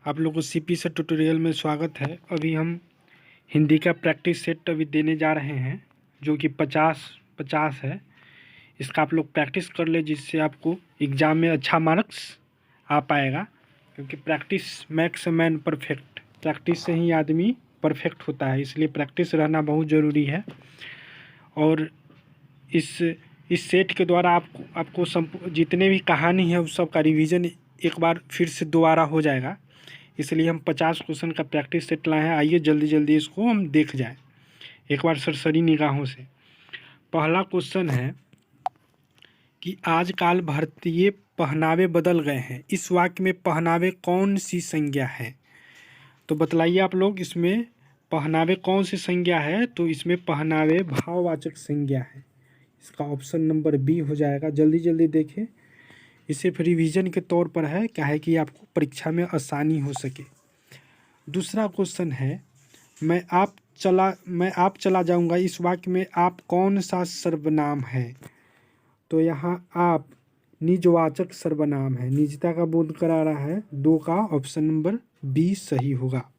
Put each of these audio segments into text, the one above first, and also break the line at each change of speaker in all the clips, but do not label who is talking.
आप लोगों को सीपी से ट्यूटोरियल में स्वागत है। अभी हम हिंदी का प्रैक्टिस सेट अभी देने जा रहे हैं जो कि 50 है। इसका आप लोग प्रैक्टिस कर ले जिससे आपको एग्ज़ाम में अच्छा मार्क्स आ पाएगा, क्योंकि practice max man perfect. Practice से ही आदमी परफेक्ट होता है, इसलिए प्रैक्टिस रहना बहुत ज़रूरी है। और इस सेट के द्वारा आपको जितने भी कहानी है उस सब का रिवीजन एक बार फिर से दोबारा हो जाएगा। इसलिए हम 50 क्वेश्चन का प्रैक्टिस सेट लाए हैं। आइए जल्दी जल्दी इसको हम देख जाएं एक बार सरसरी निगाहों से। पहला क्वेश्चन है कि आजकल भारतीय पहनावे बदल गए हैं, इस वाक्य में पहनावे कौन सी संज्ञा है? तो बतलाइए आप लोग, इसमें पहनावे कौन सी संज्ञा है? तो इसमें पहनावे भाववाचक संज्ञा है। इसका ऑप्शन नंबर बी हो जाएगा। जल्दी जल्दी देखें, इसे फिर रिवीजन के तौर पर है, क्या है कि आपको परीक्षा में आसानी हो सके। दूसरा क्वेश्चन है मैं आप चला जाऊंगा, इस वाक्य में आप कौन सा सर्वनाम है? तो यहाँ आप निजवाचक सर्वनाम है, निजता का बोध करा रहा है। 2 का ऑप्शन नंबर बी सही होगा।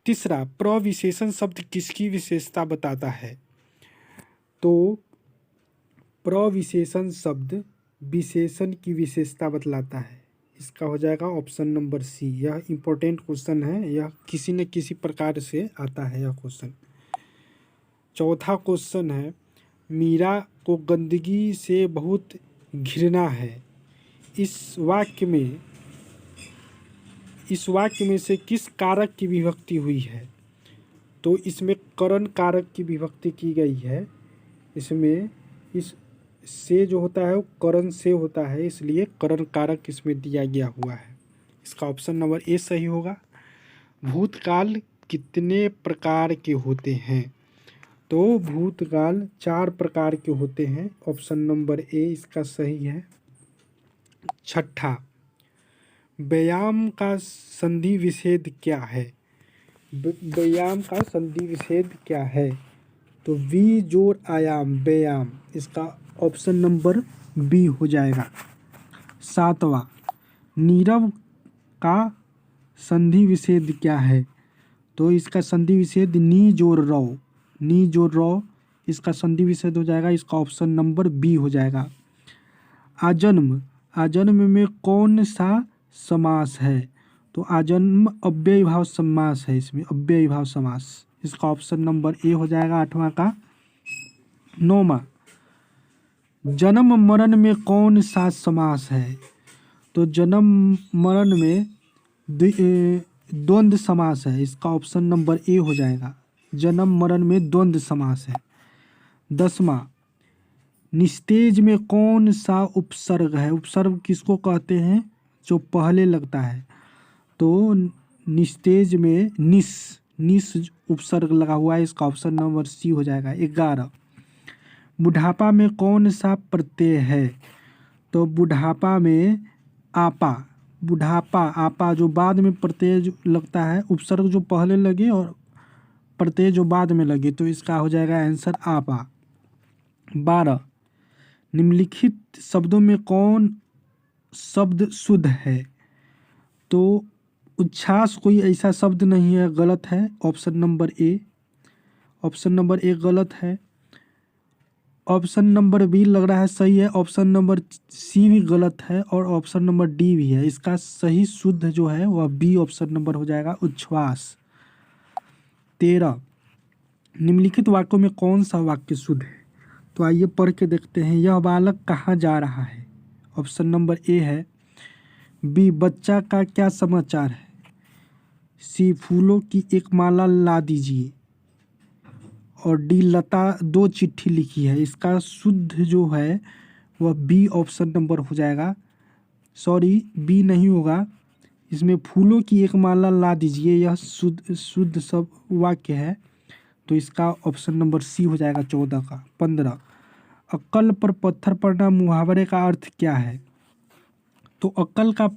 तीसरा, प्रविशेषण शब्द किसकी विशेषता बताता है? तो प्रविशेषण शब्द विशेषण की विशेषता बतलाता है। इसका हो जाएगा ऑप्शन नंबर सी। यह इम्पोर्टेंट क्वेश्चन है, यह किसी न किसी प्रकार से आता है यह क्वेश्चन। चौथा क्वेश्चन है मीरा को गंदगी से बहुत घृणा है, इस वाक्य में से किस कारक की विभक्ति हुई है? तो इसमें करण कारक की विभक्ति की गई है। इसमें इस से जो होता है वो करण से होता है, इसलिए करण कारक इसमें दिया गया हुआ है। इसका ऑप्शन नंबर ए सही होगा। भूतकाल कितने प्रकार के होते हैं? तो भूतकाल 4 प्रकार के होते हैं। ऑप्शन नंबर ए इसका सही है। छठा, व्यायाम का संधि विच्छेद क्या है? व्यायाम का संधि विच्छेद क्या है? तो वी जोड़ आयाम व्यायाम, इसका ऑप्शन नंबर बी हो जाएगा। सातवां, नीरव का संधि विच्छेद क्या है? तो इसका संधि विच्छेद नी जोड़ रौ, इसका संधि विच्छेद हो जाएगा। इसका ऑप्शन नंबर बी हो जाएगा। आजन्म में कौन सा समास है? तो आजन्म अव्ययी भाव समास है, इसमें अव्ययी भाव समास। इसका ऑप्शन नंबर ए हो जाएगा 8वां का। 9वां, जन्म मरण में कौन सा समास है? तो जन्म मरण में द्वंद्व समास है। इसका ऑप्शन नंबर ए हो जाएगा। जन्म मरण में द्वंद्व समास है। 10वां, निस्तेज में कौन सा उपसर्ग है? उपसर्ग किसको कहते हैं? जो पहले लगता है। तो निस्तेज में निस उपसर्ग लगा हुआ है। इसका ऑप्शन नंबर सी हो जाएगा। 11, बुढ़ापा में कौन सा प्रत्यय है? तो बुढ़ापा में आपा जो बाद में प्रत्यय लगता है, उपसर्ग जो पहले लगे और प्रत्यय जो बाद में लगे, तो इसका हो जाएगा आंसर आपा। 12, निम्नलिखित शब्दों में कौन शब्द शुद्ध है? तो उच्छ्वास कोई ऐसा शब्द नहीं है, गलत है। ऑप्शन नंबर ए गलत है। ऑप्शन नंबर बी लग रहा है सही है। ऑप्शन नंबर सी भी गलत है और ऑप्शन नंबर डी भी है। इसका सही शुद्ध जो है वह बी ऑप्शन नंबर हो जाएगा, उच्छ्वास। 13, निम्नलिखित वाक्यों में कौन सा वाक्य शुद्ध है? तो आइए पढ़ के देखते हैं। यह बालक कहाँ जा रहा है? ऑप्शन नंबर ए है। बी, बच्चा का क्या समाचार है? सी, फूलों की एक माला ला दीजिए। और डी, लता 2 चिट्ठी लिखी है। इसका शुद्ध जो है वह बी ऑप्शन नंबर हो जाएगा। सॉरी, बी नहीं होगा। इसमें फूलों की एक माला ला दीजिए, यह शुद्ध सब वाक्य है। तो इसका ऑप्शन नंबर सी हो जाएगा 14 का। 15, अक्ल पर पत्थर पड़ना मुहावरे का अर्थ क्या है? तो अक्ल का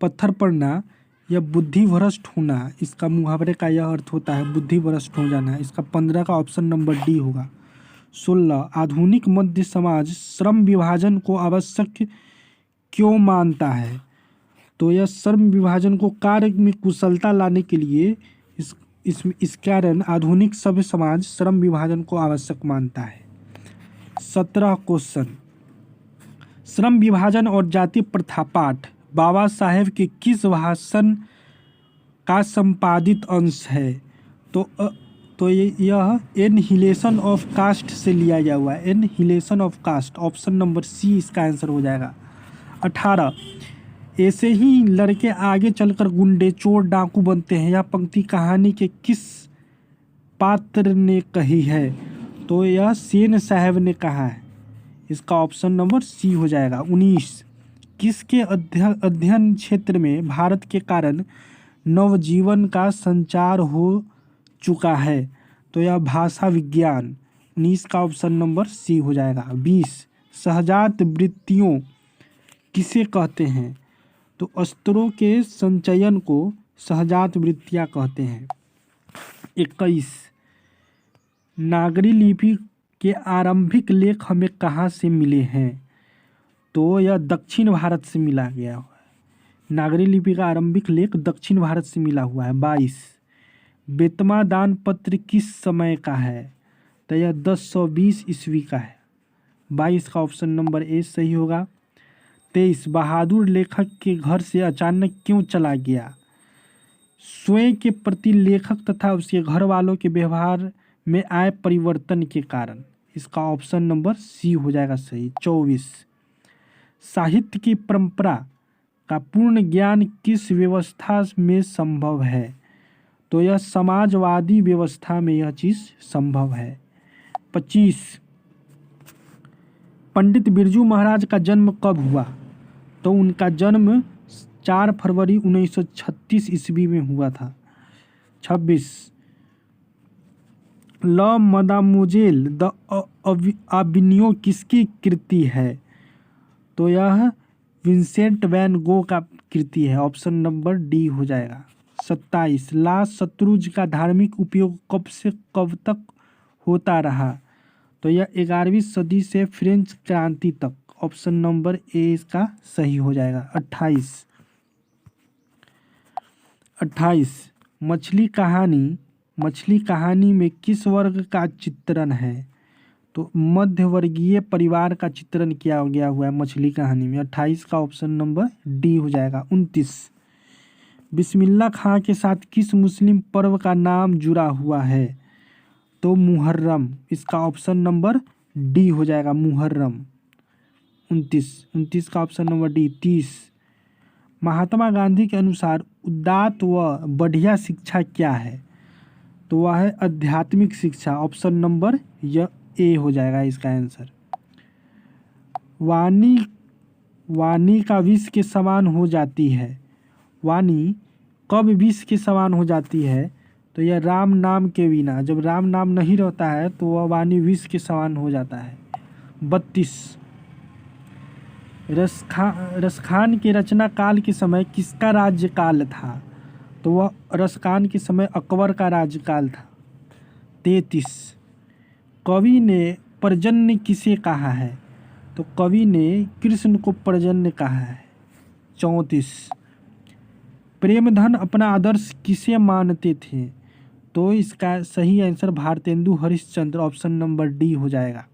पत्थर पड़ना या बुद्धि भ्रष्ट होना, इसका मुहावरे का यह अर्थ होता है बुद्धि भ्रष्ट हो जाना। इसका 15 का ऑप्शन नंबर डी होगा। 16, आधुनिक मध्य समाज श्रम विभाजन को आवश्यक क्यों मानता है? तो यह श्रम विभाजन को कार्य में कुशलता लाने के लिए इस कारण आधुनिक सभ्य समाज श्रम विभाजन को आवश्यक मानता है। 17 क्वेश्चन, श्रम विभाजन और जाति प्रथा पाठ बाबा साहेब के किस भाषण का संपादित अंश है? तो यह एनहिलेशन ऑफ कास्ट से लिया गया हुआ है। Annihilation of caste, option number C इसका आंसर हो जाएगा। 18, ऐसे ही लड़के आगे चलकर गुंडे चोर डाकू बनते हैं, यह पंक्ति कहानी के किस पात्र ने कही है? तो यह सेन साहब ने कहा है, इसका ऑप्शन नंबर सी हो जाएगा। 19, किसके अध्ययन क्षेत्र में भारत के कारण नवजीवन का संचार हो चुका है? तो यह भाषा विज्ञान। 19 का ऑप्शन नंबर सी हो जाएगा। 20, सहजात वृत्तियों किसे कहते हैं? तो अस्त्रों के संचयन को सहजात वृत्तियाँ कहते हैं। 21, नागरी लिपि के आरंभिक लेख हमें कहाँ से मिले हैं? तो यह दक्षिण भारत से मिला गया हुआ है। नागरी लिपि का आरंभिक लेख दक्षिण भारत से मिला हुआ है। 22, बेतमा दान पत्र किस समय का है? तो यह 1020 ईस्वी का है। 22 का ऑप्शन नंबर ए सही होगा। 23, बहादुर लेखक के घर से अचानक क्यों चला गया? स्वयं के प्रति लेखक तथा उसके घर वालों के व्यवहार में आए परिवर्तन के कारण। इसका ऑप्शन नंबर सी हो जाएगा सही। 24, साहित्य की परंपरा का पूर्ण ज्ञान किस व्यवस्था में संभव है? तो यह समाजवादी व्यवस्था में यह चीज़ संभव है। 25, पंडित बिरजू महाराज का जन्म कब हुआ? तो उनका जन्म 4 फरवरी 1936 ईस्वी में हुआ था। 26, ल मदामोजेल द अबिनियो किसकी कृति है? तो यह विंसेंट वैन गो का कृति है। ऑप्शन नंबर डी हो जाएगा। 27, ला शत्रुज का धार्मिक उपयोग कब से कब तक होता रहा? तो यह 11वीं सदी से फ्रेंच क्रांति तक। ऑप्शन नंबर ए इसका सही हो जाएगा। 28, मछली कहानी में किस वर्ग का चित्रण है? तो मध्यवर्गीय परिवार का चित्रण किया गया हुआ है मछली कहानी में। 28 का ऑप्शन नंबर डी हो जाएगा। 29, बिस्मिल्लाह खां के साथ किस मुस्लिम पर्व का नाम जुड़ा हुआ है? तो मुहर्रम। इसका ऑप्शन नंबर डी हो जाएगा, मुहर्रम। 29 का option number D. 30, Mahatma Gandhi के अनुसार उदात्त व बढ़िया शिक्षा क्या है? तो वह है आध्यात्मिक शिक्षा। ऑप्शन नंबर यह ए हो जाएगा इसका आंसर। वाणी का विष के समान हो जाती है। वाणी कब विष के समान हो जाती है? तो यह राम नाम के बिना, जब राम नाम नहीं रहता है तो वह वाणी विष के समान हो जाता है। 32, रसखान के रचना काल के समय किसका राज्यकाल था? तो वह रसखान के समय अकबर का राज्यकाल था। 33, कवि ने पर्जन्य किसे कहा है? तो कवि ने कृष्ण को पर्जन्य कहा है। 34, प्रेमधन अपना आदर्श किसे मानते थे? तो इसका सही answer Bharatendu Harishchandra. Option number D हो जाएगा।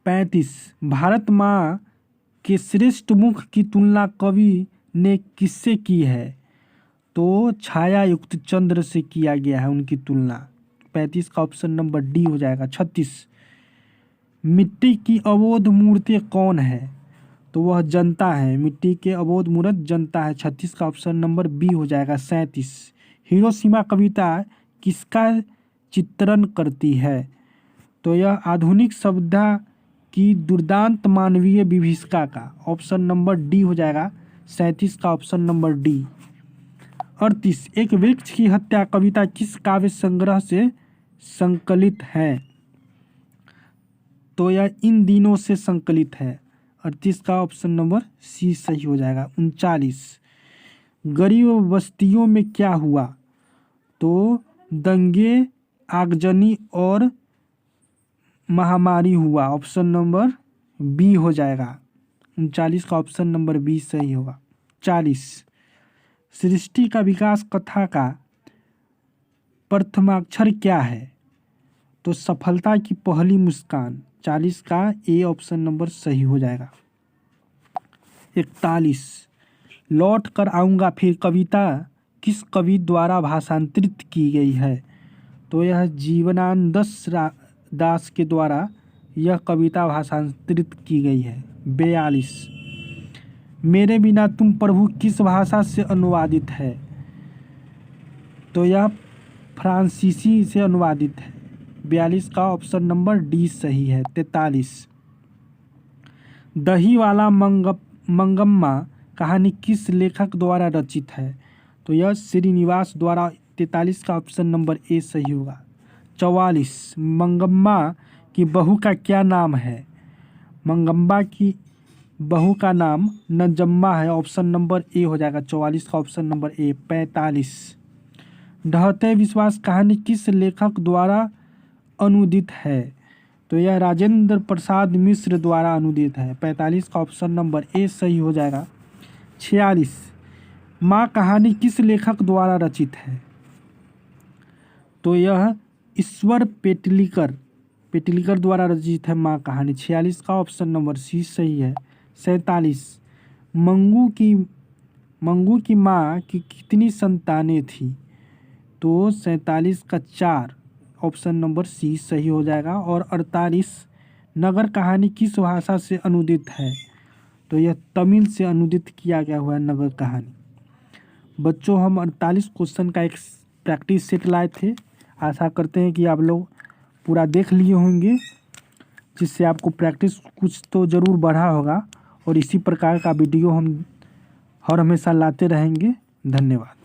35, भारत माँ के श्रेष्ठ मुख की तुलना कवि ने किससे की है? तो छायायुक्त चंद्र से किया गया है उनकी तुलना। 35 का ऑप्शन नंबर डी हो जाएगा। 36, मिट्टी की अबोध मूर्ति कौन है? तो वह जनता है। मिट्टी के अबोध मूर्त जनता है। 36 का ऑप्शन नंबर बी हो जाएगा। 37, हिरोशिमा कविता किसका चित्रण करती है? तो यह आधुनिक सभ्यता की दुर्दांत मानवीय विभीषिका का। ऑप्शन नंबर डी हो जाएगा। 37 का ऑप्शन नंबर डी। 38, एक वृक्ष की हत्या कविता किस काव्य संग्रह से संकलित है? तो यह इन दिनों से संकलित है। 38 का ऑप्शन नंबर सी सही हो जाएगा। 39, गरीब बस्तियों में क्या हुआ? तो दंगे, आगजनी और महामारी हुआ। ऑप्शन नंबर बी हो जाएगा। 39 का ऑप्शन नंबर बी सही होगा। 40 सृष्टि का विकास कथा का प्रथमाक्षर क्या है? तो सफलता की पहली मुस्कान। 40 का ए ऑप्शन नंबर सही हो जाएगा। 41 लौट कर आऊँगा फिर कविता किस कवि द्वारा भाषांतरित की गई है? तो यह जीवनानंद दास के द्वारा यह कविता भाषांतरित की गई है। 42 मेरे बिना तुम प्रभु किस भाषा से अनुवादित है? तो यह फ्रांसीसी से अनुवादित है। 42 का ऑप्शन नंबर डी सही है। 43 दही वाला मंगम्मा कहानी किस लेखक द्वारा रचित है? तो यह श्रीनिवास द्वारा। 43 का ऑप्शन नंबर ए सही होगा। 44 मंगम्मा की बहू का क्या नाम है? मंगम्मा की बहू का नाम नजम्मा है। ऑप्शन नंबर ए हो जाएगा। 44 का ऑप्शन नंबर ए। 45 ढहते विश्वास कहानी किस लेखक द्वारा अनुदित है? तो यह राजेंद्र प्रसाद मिश्र द्वारा अनुदित है। 45 का ऑप्शन नंबर ए सही हो जाएगा। 46 माँ कहानी किस लेखक द्वारा रचित है? तो यह ईश्वर पेटलीकर द्वारा रचित है माँ कहानी। 46 का ऑप्शन नंबर सी सही है। 47 मंगू की माँ की कितनी संतानें थी? तो 47 का 4 ऑप्शन नंबर सी सही हो जाएगा। और 48 नगर कहानी किस भाषा से अनुदित है? तो यह तमिल से अनुदित किया गया हुआ है नगर कहानी। बच्चों हम 48 क्वेश्चन का एक प्रैक्टिस सेट लाए थे। आशा करते हैं कि आप लोग पूरा देख लिए होंगे, जिससे आपको प्रैक्टिस कुछ तो ज़रूर बढ़ा होगा। और इसी प्रकार का वीडियो हम हर हमेशा लाते रहेंगे। धन्यवाद।